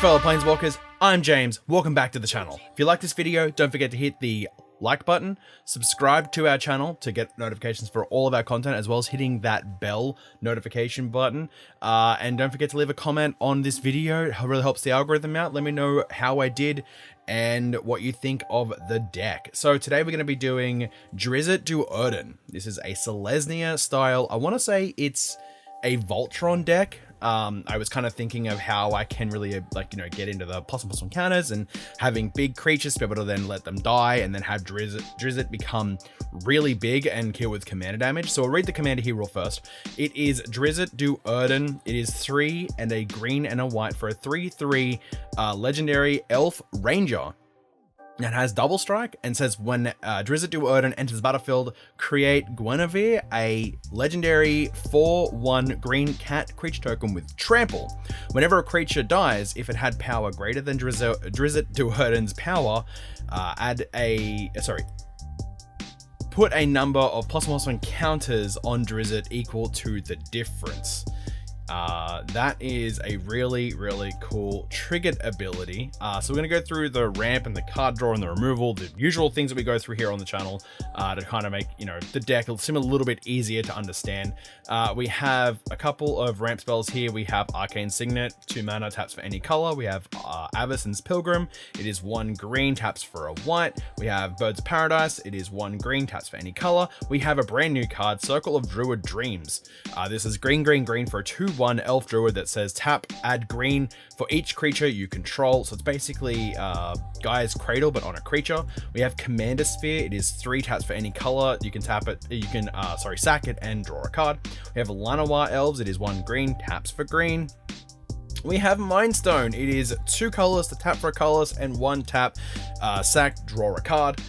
Greetings fellow Planeswalkers, I'm James, welcome back to the channel. If you like this video, don't forget to hit the like button, subscribe to our channel to get notifications for all of our content, as well as hitting that bell notification button. And don't forget to leave a comment on this video, it really helps the algorithm out. Let me know how I did and what you think of the deck. So today we're going to be doing Drizzt Do'Urden. This is a Selesnya style, I want to say it's a Voltron deck. I was kind of thinking of how I can really get into the +1/+1 counters and having big creatures to be able to then let them die and then have Drizzt become really big and kill with commander damage. So I'll read the commander here real first. It is Drizzt Do'Urden. It is 3 and a green and a white for a 3/3 legendary elf ranger. It has double strike and says when Drizzt Do'Urden enters the battlefield, create Guinevere, a legendary 4/1 green cat creature token with trample. Whenever a creature dies, if it had power greater than Drizzt Do'Urden's power, put a number of +1/+1 counters on Drizzt equal to the difference. That is a really cool triggered ability. So we're going to go through the ramp and the card draw and the removal, the usual things that we go through here on the channel to kind of make the deck seem a little bit easier to understand. We have a couple of ramp spells here. We have Arcane Signet, 2 mana, taps for any color. We have Avacyn's Pilgrim. It is 1 green, taps for a white. We have Birds of Paradise. It is 1 green, taps for any color. We have a brand new card, Circle of Druid Dreams. This is green for a 2/1 elf druid that says tap, add green for each creature you control. So it's basically Gaia's Cradle but on a creature. We have Commander Sphere. It is 3 taps for any color. You can tap it, you can sack it and draw a card. We have Llanowar Elves. It is 1 green, taps for green. We have Mindstone. It is 2 colors to tap for a colorless and 1 tap, sack, draw a card.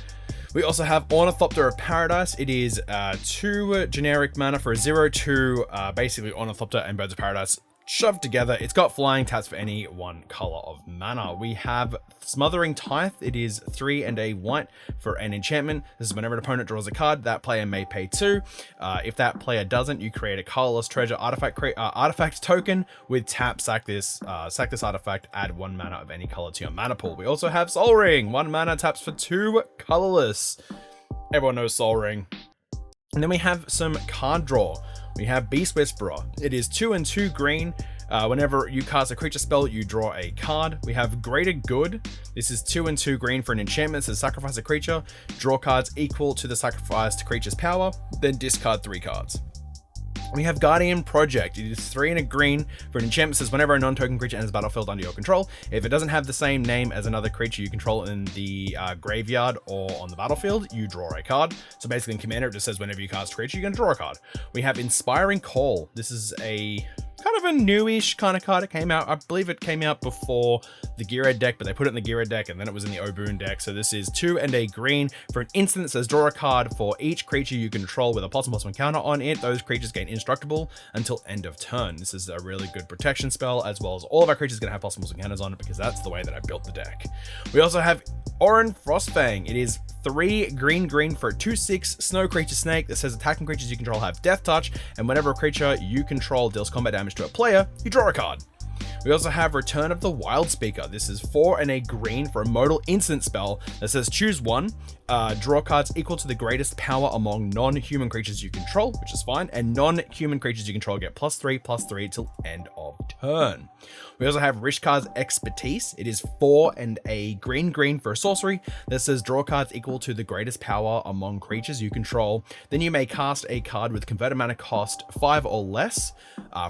We also have Ornithopter of Paradise. It is 2 generic mana for a 0/2, basically Ornithopter and Birds of Paradise shoved together. It's got flying, taps for any 1 color of mana. We have Smothering Tithe. It is 3 and a white for an enchantment. This is whenever an opponent draws a card, that player may pay 2. If that player doesn't, you create a colorless treasure artifact token with tap, sack this artifact, add 1 mana of any color to your mana pool. We also have Sol Ring. 1 mana, taps for 2 colorless. Everyone knows Sol Ring. And then we have some card draw. We have Beast Whisperer. It is 2 and 2 green. Whenever you cast a creature spell, you draw a card. We have Greater Good. This is 2 and 2 green for an enchantment. It says sacrifice a creature, draw cards equal to the sacrificed creature's power, then discard 3 cards. We have Guardian Project. It is 3 and a green for an enchantment. It says whenever a non-token creature enters the battlefield under your control, if it doesn't have the same name as another creature you control in the graveyard or on the battlefield, you draw a card. So basically in Commander, it just says whenever you cast a creature, you can draw a card. We have Inspiring Call. This is a kind of a newish kind of card. It came out, I believe it came out before the Gearhead deck, but they put it in the Gearhead deck and then it was in the Oboon deck. So this is 2 and a green for an instant that says draw a card for each creature you control with a +1/+1 counter on it. Those creatures gain indestructible until end of turn. This is a really good protection spell, as well as all of our creatures are going to have +1/+1 counters on it because that's the way that I built the deck. We also have Orin Frostfang. It is 3 green for a 2/6 snow creature snake that says attacking creatures you control have death touch, and whenever a creature you control deals combat damage to a player, you draw a card. We also have Return of the Wild Speaker. This is 4 and a green for a modal instant spell that says choose 1, draw cards equal to the greatest power among non-human creatures you control, which is fine, and non-human creatures you control get +3/+3 till end of turn. We also have Rishkar's Expertise. It is 4 and a green for a sorcery that says draw cards equal to the greatest power among creatures you control. Then you may cast a card with converted mana cost 5 or less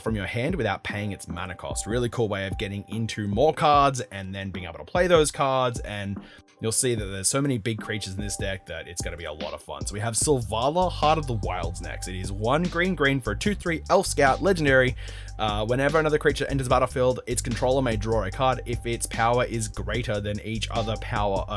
from your hand without paying its mana cost. Really cool way of getting into more cards and then being able to play those cards, and you'll see that there's so many big creatures in this deck that it's going to be a lot of fun. So we have Sylvala, Heart of the Wilds next. It is 1 green for a 2/3 Elf Scout legendary. Whenever another creature enters the battlefield, its controller may draw a card if its power is greater than each other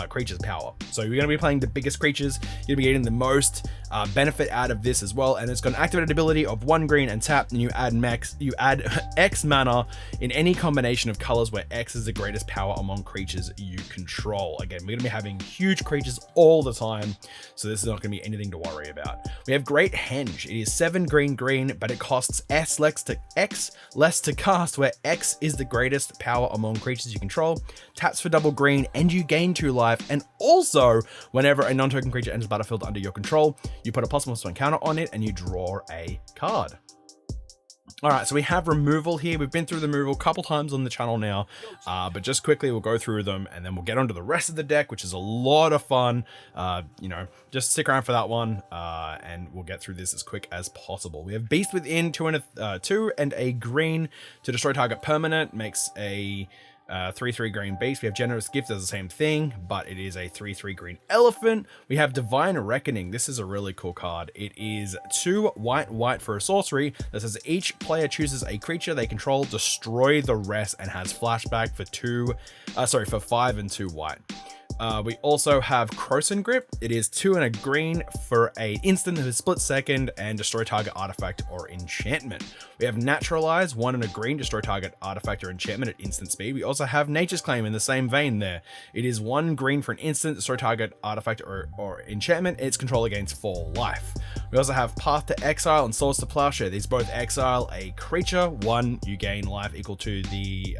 creature's power. So you're going to be playing the biggest creatures. You're going to be getting the most benefit out of this as well. And it's got an activated ability of 1 green and tap, and you add X mana in any combination of colors where X is the greatest power among creatures you control. Again, we're going to be having huge creatures all all the time, so this is not going to be anything to worry about. We have Great Henge. It is 7 green, but it costs X less to cast, where X is the greatest power among creatures you control. Taps for double green, and you gain 2 life. And also, whenever a non-token creature enters the battlefield under your control, you put a +1/+1 counter on it, and you draw a card. All right, so we have removal here. We've been through the removal a couple times on the channel now, but just quickly, we'll go through them and then we'll get onto the rest of the deck, which is a lot of fun. Just stick around for that one, and we'll get through this as quick as possible. We have Beast Within, 2 and a green to destroy target permanent, makes a 3/3 green beast. We have Generous Gift, does the same thing, but it is a 3/3 green elephant. We have Divine Reckoning. This is a really cool card. It is 2 white for a sorcery that says each player chooses a creature they control, destroy the rest, and has flashback for 5 and 2 white. We also have Croson Grip. It is 2 and a green for a instant who is split second and destroy target artifact or enchantment. We have Naturalize, 1 and a green, destroy target artifact or enchantment at instant speed. We also have Nature's Claim in the same vein there. It is 1 green for an instant, destroy target artifact or enchantment. Its controller gains 4 life. We also have Path to Exile and Swords to Plowshare. These both exile a creature. 1, you gain life equal to the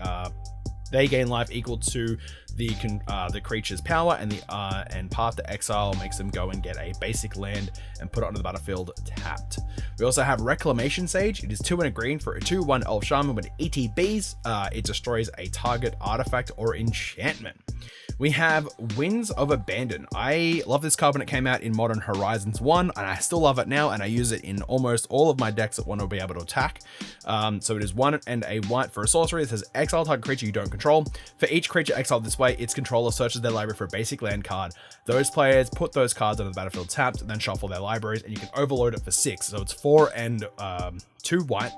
they gain life equal to the creature's power, and Path to Exile makes them go and get a basic land and put it onto the battlefield tapped. We also have Reclamation Sage. It is 2 and a green for a 2/1 Elf Shaman with ETBs. It destroys a target artifact or enchantment. We have Winds of Abandon. I love this card when it came out in Modern Horizons 1, and I still love it now, and I use it in almost all of my decks that want to be able to attack. So it is 1 and a white for a sorcery. It says exile target creature you don't control. For each creature exiled this way, its controller searches their library for a basic land card. Those players put those cards onto the battlefield tapped, and then shuffle their libraries, and you can overload it for 6. So it's 4 and 2 white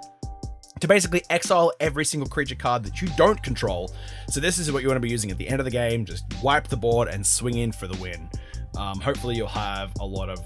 to basically exile every single creature card that you don't control. So this is what you want to be using at the end of the game. Just wipe the board and swing in for the win. Hopefully you'll have a lot of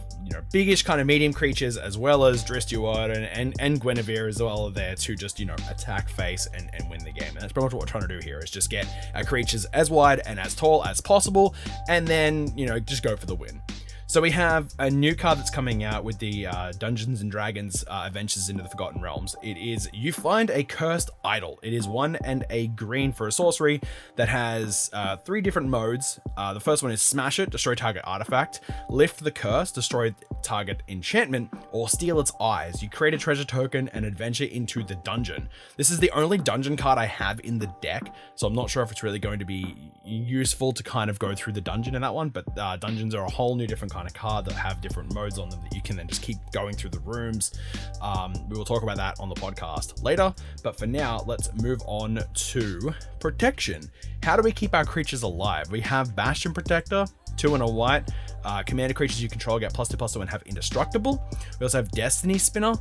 biggish kind of medium creatures, as well as Drizzt Do'Urden and Guinevere as well there to just attack face and win the game. And that's pretty much what we're trying to do here, is just get our creatures as wide and as tall as possible, and then just go for the win. So we have a new card that's coming out with the Dungeons and Dragons Adventures into the Forgotten Realms. It is, you find a cursed idol. It is 1 and a green for a sorcery that has 3 different modes. The first one is Smash It, destroy target artifact, Lift the Curse, destroy target enchantment, or Steal its Eyes. You create a treasure token and adventure into the dungeon. This is the only dungeon card I have in the deck, so I'm not sure if it's really going to be useful to kind of go through the dungeon in that one, but dungeons are a whole new different kind of card that have different modes on them that you can then just keep going through the rooms. We will talk about that on the podcast later, but for now, let's move on to protection. How do we keep our creatures alive? We have Bastion Protector, 2 and a white. Commander creatures you control get +2/+2 and have indestructible. We also have Destiny Spinner.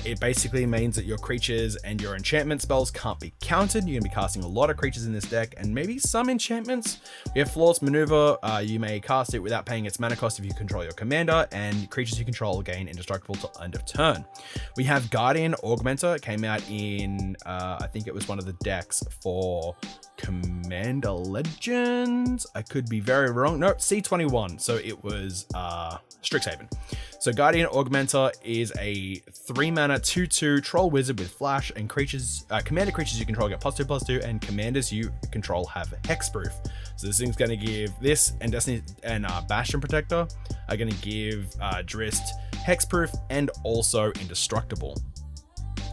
It basically means that your creatures and your enchantment spells can't be countered. You're going to be casting a lot of creatures in this deck, and maybe some enchantments. We have Flawless Maneuver. You may cast it without paying its mana cost if you control your commander, and creatures you control gain indestructible till end of turn. We have Guardian Augmenter. It came out in, I think it was one of the decks for Commander Legends. I could be very wrong. No, C21. So it was Strixhaven. So Guardian Augmenter is a 3-mana 2/2 troll wizard with flash, and commander creatures you control get +2/+2, and commanders you control have hexproof. So this thing's going to give this, and Destiny and Bastion Protector are going to give Drizzt hexproof and also indestructible.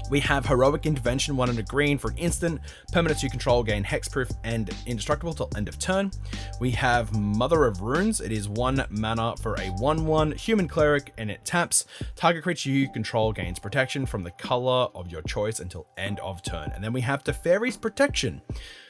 We have Heroic Intervention, 1 and a green for an instant. Permanents you control gain hexproof and indestructible till end of turn. We have Mother of Runes. It is 1 mana for a 1/1 human cleric, and it taps. Target creature you control gains protection from the color of your choice until end of turn. And then we have Teferi's Protection.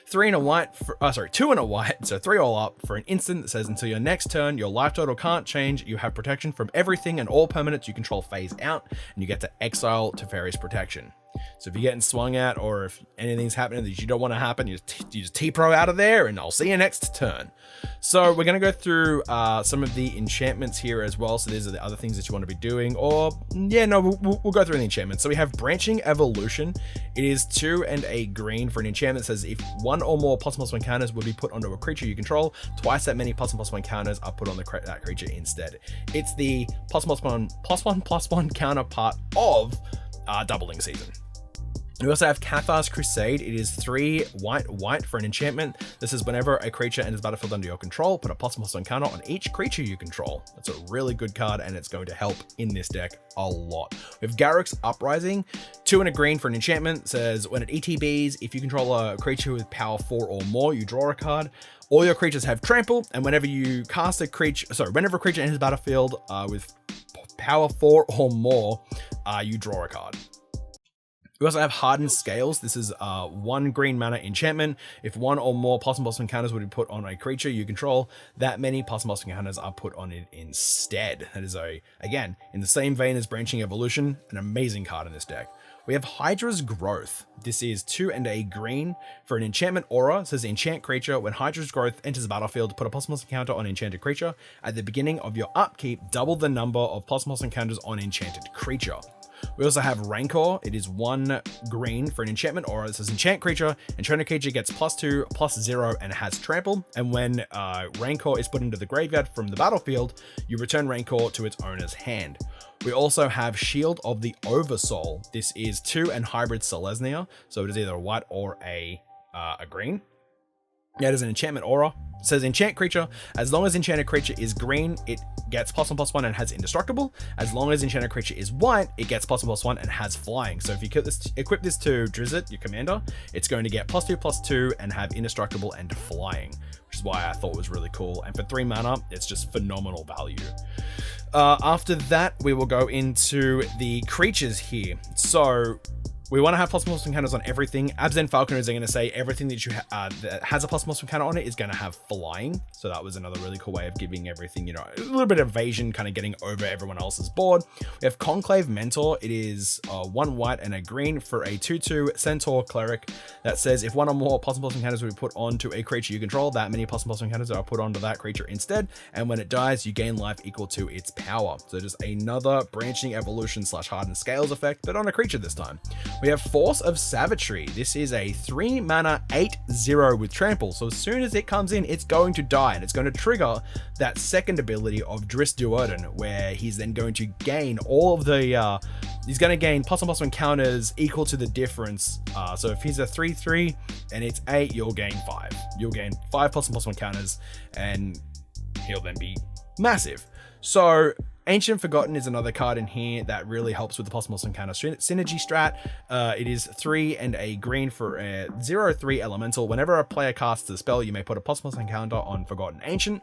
2 and a white, so 3 all up for an instant that says until your next turn, your life total can't change. You have protection from everything and all permanents you control phase out, and you get to exile Teferi's Protection. So if you're getting swung at, or if anything's happening that you don't want to happen, you just T-Pro out of there, and I'll see you next turn. So we're going to go through some of the enchantments here as well. So these are the other things that you want to be doing, or yeah, no, we'll go through the enchantments. So we have Branching Evolution. It is 2 and a green for an enchantment that says if 1 or more +1/+1 counters would be put onto a creature you control, twice that many +1/+1 counters are put on that creature instead. It's the +1/+1 counterpart of Doubling Season. We also have Cathar's Crusade. It is 3 white for an enchantment. This is whenever a creature enters battlefield under your control, put a +1/+1 counter on each creature you control. That's a really good card, and it's going to help in this deck a lot. We have Garruk's Uprising. 2 and a green for an enchantment. It says when it ETBs, if you control a creature with power 4 or more, you draw a card. All your creatures have trample, and whenever a creature enters battlefield with power 4 or more, you draw a card. We also have Hardened Scales. This is 1 green mana enchantment. If 1 or more +1/+1 counters would be put on a creature you control, that many +1/+1 counters are put on it instead. That is again, in the same vein as Branching Evolution, an amazing card in this deck. We have Hydra's Growth. This is 2 and a green for an enchantment aura. It says enchant creature. When Hydra's Growth enters the battlefield, put a +1/+1 counter on enchanted creature. At the beginning of your upkeep, double the number of +1/+1 counters on enchanted creature. We also have Rancor. It is 1 green for an enchantment aura. It says enchant creature. Enchanted creature gets +2/+0 and has trample. And when Rancor is put into the graveyard from the battlefield, you return Rancor to its owner's hand. We also have Shield of the Oversoul. This is 2 and hybrid Selesnya. So it is either a white or a green. Yeah, it is an enchantment aura. It says enchant creature. As long as enchanted creature is green, it gets +1/+1 and has indestructible. As long as enchanted creature is white, it gets +1/+1 and has flying. So if you equip this to Drizzt, your commander, it's going to get +2/+2 and have indestructible and flying, which is why I thought it was really cool. And for 3 mana, it's just phenomenal value. After that, we will go into the creatures here. So we want to have +1/+1 counters on everything. Abzan Falconers are going to say everything that that has a +1/+1 counter on it is going to have flying. So that was another really cool way of giving everything, a little bit of evasion, kind of getting over everyone else's board. We have Conclave Mentor. It is 1 white and a green for a 2/2 Centaur Cleric that says if 1 or more +1/+1 counters will be put onto a creature you control, that many +1/+1 counters are put onto that creature instead. And when it dies, you gain life equal to its power. So just another Branching Evolution / Hardened Scales effect, but on a creature this time. We have Force of Savagery. This is a 3 mana 8/0 with trample. So as soon as it comes in, it's going to die, and it's going to trigger that second ability of Drizzt Do'Urden, where he's then going to gain all of the he's going to gain +1/+1 counters equal to the difference. So if he's a 3/3 and it's 8, you'll gain 5. You'll gain 5 +1/+1 counters, and he'll then be massive. So Ancient Forgotten is another card in here that really helps with the +1/+1 counter synergy strat. It is 3 and a green for a 0/3 elemental. Whenever a player casts a spell, you may put a +1/+1 counter on Forgotten Ancient.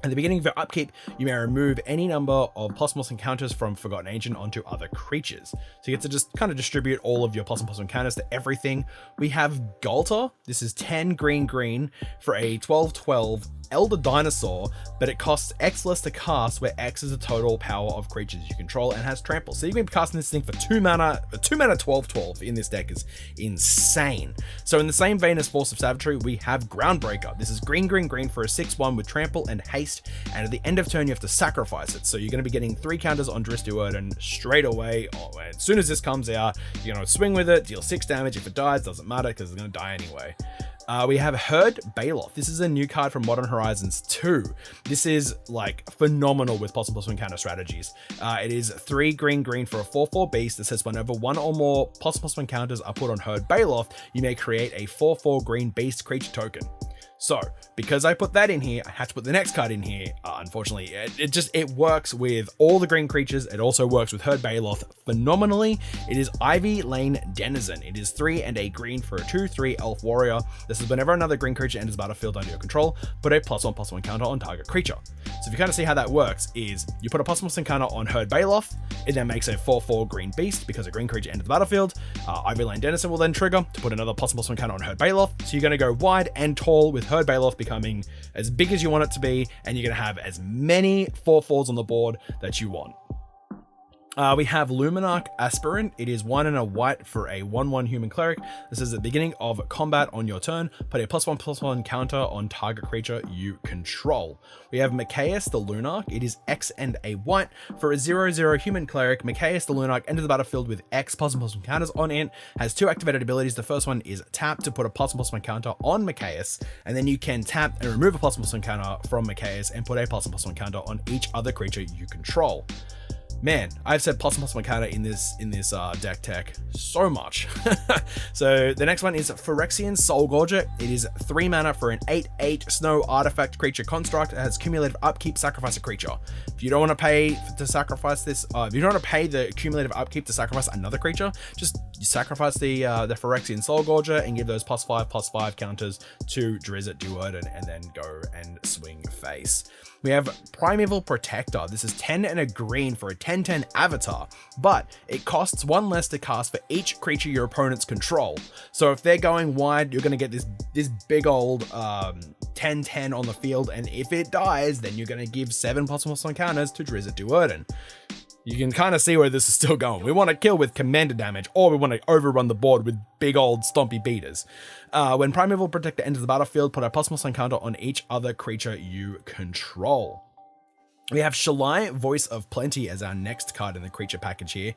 At the beginning of your upkeep, you may remove any number of +1/+1 counters from Forgotten Ancient onto other creatures. So you get to just kind of distribute all of your +1/+1 counters to everything. We have Galter. This is 10 green for a 12/12 Elder Dinosaur, but it costs X less to cast, where X is the total power of creatures you control and has trample. So you can be casting this thing for 2 mana. 2 mana 12/12 in this deck is insane. So in the same vein as Force of Savagery, we have Groundbreaker. This is green for a 6/1 with trample and haste, and at the end of turn you have to sacrifice it. So you're going to be getting 3 counters on Drizzt Do'Urden straight away. As soon as this comes out, you're going to swing with it, deal 6 damage. If it dies, doesn't matter because it's going to die anyway. We have Herd Baloth. This is a new card from Modern Horizons 2. This is like phenomenal with +1/+1 counter strategies. It is 3 green for a 4/4 beast that says whenever 1 or more +1/+1 counters are put on Herd Baloth, you may create a 4/4 green beast creature token. So because I put that in here, I had to put the next card in here. Unfortunately, it works with all the green creatures. It also works with Herd Baloth phenomenally. It is Ivy Lane Denizen. It is 3 and a green for a 2/3 Elf Warrior. This is whenever another green creature enters the battlefield under your control, put a +1/+1 counter on target creature. So if you kind of see how that works, is you put a +1/+1 counter on Herd Baloth, it then makes a 4/4 green beast because a green creature enters the battlefield. Ivy Lane Denizen will then trigger to put another +1/+1 counter on Herd Baloth. So you're going to go wide and tall with Herd Baloth becoming as big as you want it to be, and you're going to have as many 4/4s on the board that you want. We have Luminarch Aspirant. It is 1 and a white for a 1/1 human cleric. This is at the beginning of combat on your turn. Put a +1/+1 counter on target creature you control. We have Mikaeus the Lunarch. It is X and a white for a 0/0 human cleric. Mikaeus the Lunarch enters the battlefield with X +1/+1 counters on it. Has 2 activated abilities. The first one is tap to put a +1/+1 counter on Mikaeus, and then you can tap and remove a +1/+1 counter from Mikaeus and put a +1/+1 counter on each other creature you control. Man, I've said +1/+1 counter in this deck tech so much. So the next one is Phyrexian Soulgorger. It is 3 mana for an 8/8 snow artifact creature construct. It has cumulative upkeep, sacrifice a creature. If you don't want to pay to sacrifice this, if you don't want to pay the cumulative upkeep to sacrifice another creature, just sacrifice the Phyrexian Soulgorger and give those +5/+5 counters to Drizzt Do'Urden and then go and swing face. We have Primeval Protector. This is 10 and a green for a 10/10 avatar, but it costs 1 less to cast for each creature your opponents control. So if they're going wide, you're going to get this big old 10/10 on the field, and if it dies, then you're going to give 7 +1/+1 counters to Drizzt Do'Urden. You can kind of see where this is still going. We want to kill with commander damage, or we want to overrun the board with big old stompy beaters. When Primeval Protector enters the battlefield, put a +1/+1 counter on each other creature you control. We have Shalai, Voice of Plenty, as our next card in the creature package here.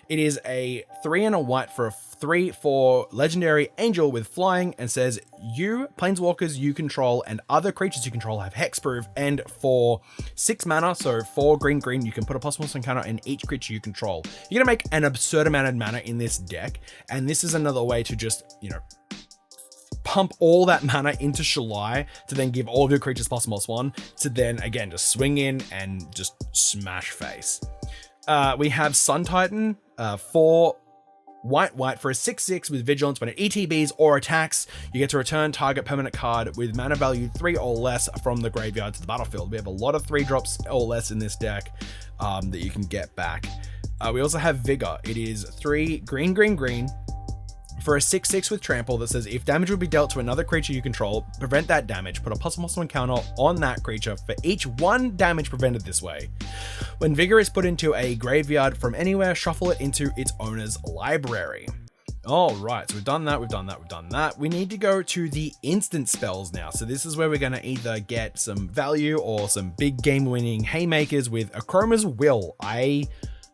It is a 3 and a white for a 3/4 legendary angel with flying, and says you, planeswalkers you control, and other creatures you control have hexproof, and for 6 mana, so 4 green, you can put a +1/+1 counter in each creature you control. You're gonna make an absurd amount of mana in this deck, and this is another way to just, pump all that mana into Shalai to then give all of your creatures +1/+1 to then again just swing in and just smash face. We have Sun Titan, 4 white for a 6/6 with vigilance. When it ETBs or attacks, you get to return target permanent card with mana value 3 or less from the graveyard to the battlefield. We have a lot of 3 drops or less in this deck that you can get back. We also have Vigor. It is 3 green for a 6/6 with trample that says if damage would be dealt to another creature you control, prevent that damage. Put a +1/+1 counter on that creature for each 1 damage prevented this way. When Vigor is put into a graveyard from anywhere, shuffle it into its owner's library. All right, so we've done that. We need to go to the instant spells now. So this is where we're going to either get some value or some big game-winning haymakers with Akroma's Will. I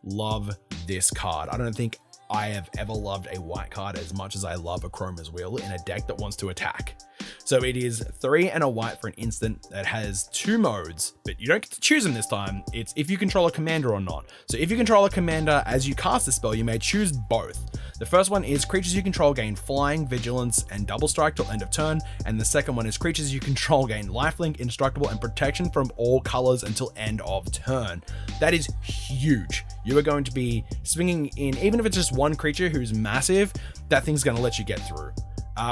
love this card. I don't think I have ever loved a white card as much as I love Akroma's Will in a deck that wants to attack. So it is 3 and a white for an instant that has 2 modes, but you don't get to choose them this time. It's if you control a commander or not. So if you control a commander as you cast the spell, you may choose both. The first one is creatures you control gain flying, vigilance, and double strike till end of turn. And the second one is creatures you control gain lifelink, indestructible, and protection from all colors until end of turn. That is huge. You are going to be swinging in, even if it's just one creature who's massive, that thing's going to let you get through.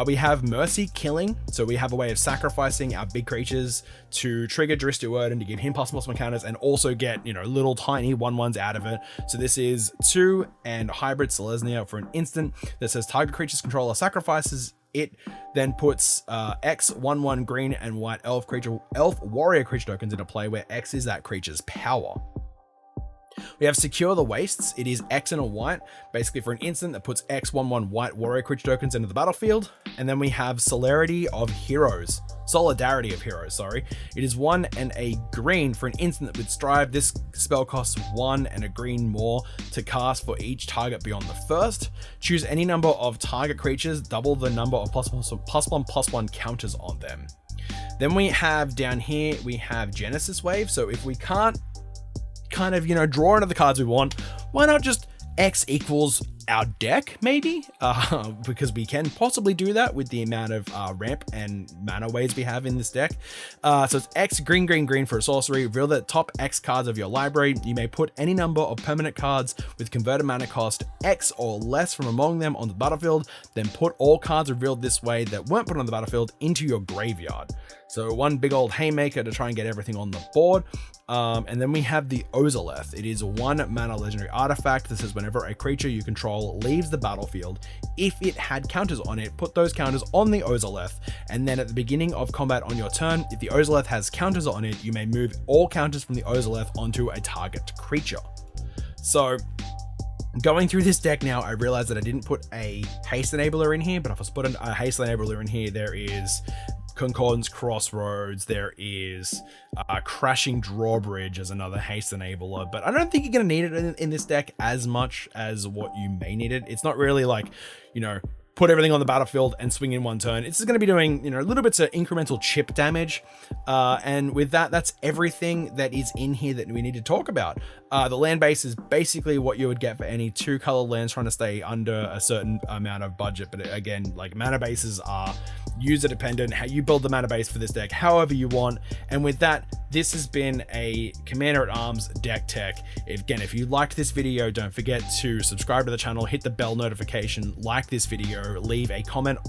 We have Mercy Killing, so we have a way of sacrificing our big creatures to trigger Drizzt Do'Urden to give him +1/+1 counters and also get, little tiny 1/1s out of it. So this is 2 and Hybrid Selesnya for an instant that says target creature's controller sacrifices it, then puts X 1/1 green and white elf warrior creature tokens into play, where X is that creature's power. We have Secure the Wastes. It is X and a white, basically for an instant that puts X 1/1 white warrior creature tokens into the battlefield. And then we have Solidarity of Heroes. It is 1 and a green for an instant with Strive. This spell costs 1 and a green more to cast for each target beyond the first. Choose any number of target creatures, double the number of +1/+1 counters on them. Then we have down here, we have Genesis Wave. So if we can't kind of, draw into the cards we want, why not just X equals our deck, maybe? Because we can possibly do that with the amount of ramp and mana waves we have in this deck. So it's X green for a sorcery. Reveal the top X cards of your library. You may put any number of permanent cards with converted mana cost X or less from among them on the battlefield. Then put all cards revealed this way that weren't put on the battlefield into your graveyard. So one big old haymaker to try and get everything on the board. And then we have the Ozolith. It is 1 mana legendary artifact that says whenever a creature you control leaves the battlefield, if it had counters on it, put those counters on the Ozolith. And then at the beginning of combat on your turn, if the Ozolith has counters on it, you may move all counters from the Ozolith onto a target creature. So going through this deck now, I realized that I didn't put a haste enabler in here, but if I put a haste enabler in here, there is Concordance Crossroads, there is Crashing Drawbridge as another haste enabler, but I don't think you're going to need it in this deck as much as what you may need it. It's not really like, you know, put everything on the battlefield and swing in one turn. It's going to be doing, you know, little bits of incremental chip damage. And with that, that's everything that is in here that we need to talk about. The land base is basically what you would get for any 2-color lands trying to stay under a certain amount of budget. But again, like, mana bases are user dependent. How you build the mana base for this deck however you want. And with that, this has been a Commander at Arms deck tech. Again, if you liked this video, don't forget to subscribe to the channel, hit the bell notification, like this video, leave a comment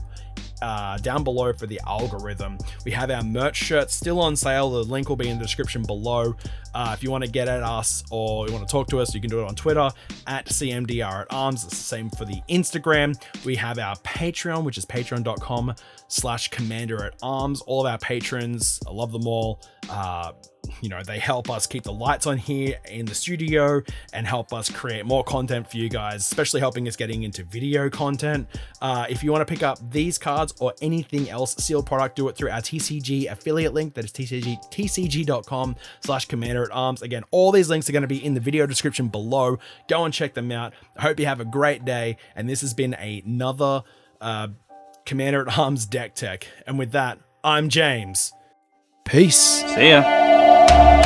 down below for the algorithm. We have our merch shirts still on sale. The link will be in the description below. If you want to get at us or you want to talk to us, you can do it on Twitter at CMDR@arms. It's the same for the Instagram. We have our Patreon, which is patreon.com/commander@arms. All of our patrons, I love them all. You know, they help us keep the lights on here in the studio and help us create more content for you guys, especially helping us getting into video content. If you want to pick up these cards or anything else sealed product, do it through our TCG affiliate link. That is tcg.com/commander@arms. Again, all these links are going to be in the video description below. Go and check them out. I hope you have a great day. And this has been another Commander at Arms deck tech. And with that, I'm James. Peace. See ya.